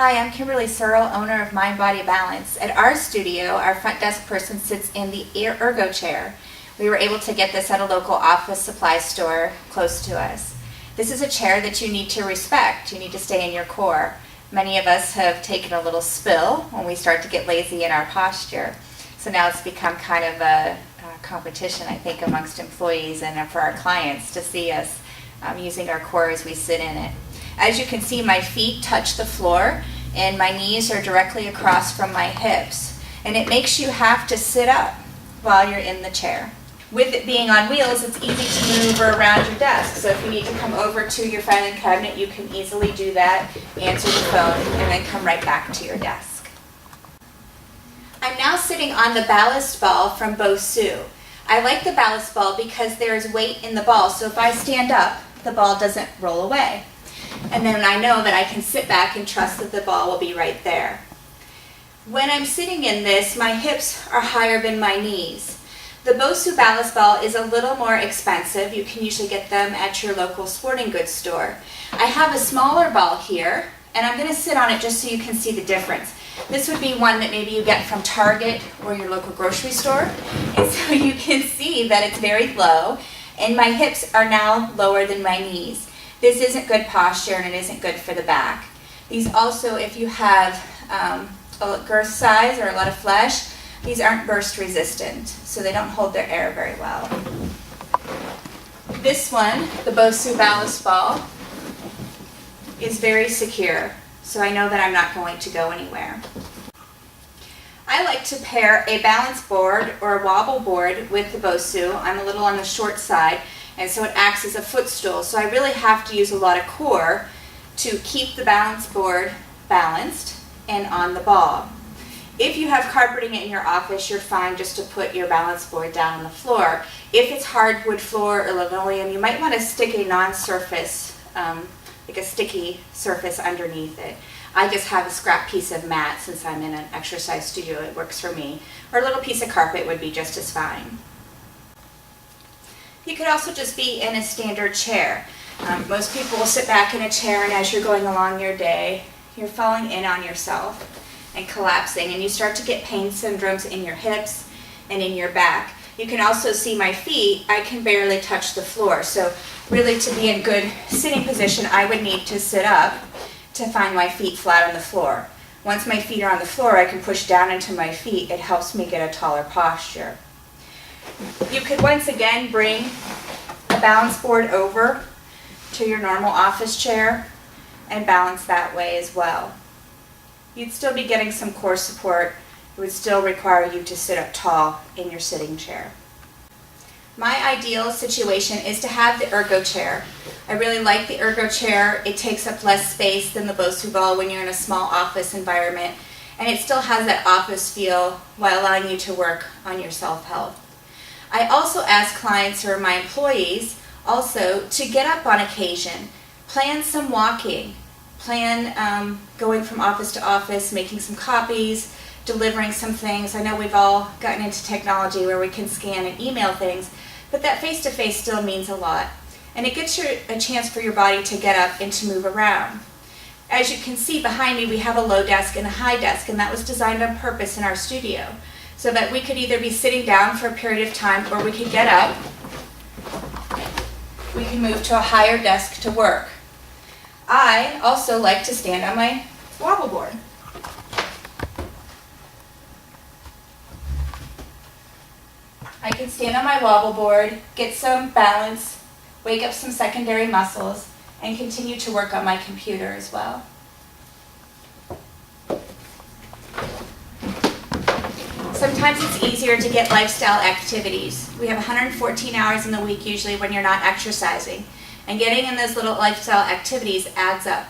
Hi, I'm Kimberly Searl, owner of Mind Body Balance. At our studio, our front desk person sits in the ergo chair. We were able to get this at a local office supply store close to us. This is a chair that you need to respect. You need to stay in your core. Many of us have taken a little spill when we start to get lazy in our posture. So now it's become kind of a competition, I think, amongst employees and for our clients to see us using our core as we sit in it. As you can see, my feet touch the floor and my knees are directly across from my hips. And it makes you have to sit up while you're in the chair. With it being on wheels, it's easy to maneuver around your desk. So if you need to come over to your filing cabinet, you can easily do that, answer the phone, and then come right back to your desk. I'm now sitting on the ballast ball from Bosu. I like the ballast ball because there is weight in the ball, so if I stand up, the ball doesn't roll away. And then I know that I can sit back and trust that the ball will be right there. When I'm sitting in this, my hips are higher than my knees. The Bosu ballast ball is a little more expensive. You can usually get them at your local sporting goods store. I have a smaller ball here, and I'm going to sit on it just so you can see the difference. This would be one that maybe you get from Target or your local grocery store. And so you can see that it's very low, and my hips are now lower than my knees. This isn't good posture and it isn't good for the back. These also, if you have a girth size or a lot of flesh, these aren't burst resistant, so they don't hold their air very well. This one, the Bosu ballast ball, is very secure, so I know that I'm not going to go anywhere. I like to pair a balance board or a wobble board with the Bosu. I'm a little on the short side, and so it acts as a footstool. So I really have to use a lot of core to keep the balance board balanced and on the ball. If you have carpeting in your office, you're fine just to put your balance board down on the floor. If it's hardwood floor or linoleum, you might want to stick a non-surface, like a sticky surface underneath it. I just have a scrap piece of mat since I'm in an exercise studio. It works for me. Or a little piece of carpet would be just as fine. You could also just be in a standard chair. Most people will sit back in a chair, and as you're going along your day, you're falling in on yourself and collapsing, and you start to get pain syndromes in your hips and in your back. You can also see my feet. I can barely touch the floor. So really, to be in good sitting position, I would need to sit up to find my feet flat on the floor. Once my feet are on the floor, I can push down into my feet. It helps me get a taller posture. You could once again bring a balance board over to your normal office chair and balance that way as well. You'd still be getting some core support. It would still require you to sit up tall in your sitting chair. My ideal situation is to have the ergo chair. I really like the ergo chair. It takes up less space than the Bosu ball when you're in a small office environment, and it still has that office feel while allowing you to work on your self-help. I also ask clients or my employees also to get up on occasion, plan some walking, plan going from office to office, making some copies, delivering some things. I know we've all gotten into technology where we can scan and email things, but that face-to-face still means a lot. And it gives you a chance for your body to get up and to move around. As you can see behind me, we have a low desk and a high desk, and that was designed on purpose in our studio, so that we could either be sitting down for a period of time or we could get up. We can move to a higher desk to work. I also like to stand on my wobble board. I can stand on my wobble board, get some balance, wake up some secondary muscles, and continue to work on my computer as well. Sometimes it's easier to get lifestyle activities. We have 114 hours in the week usually when you're not exercising. And getting in those little lifestyle activities adds up.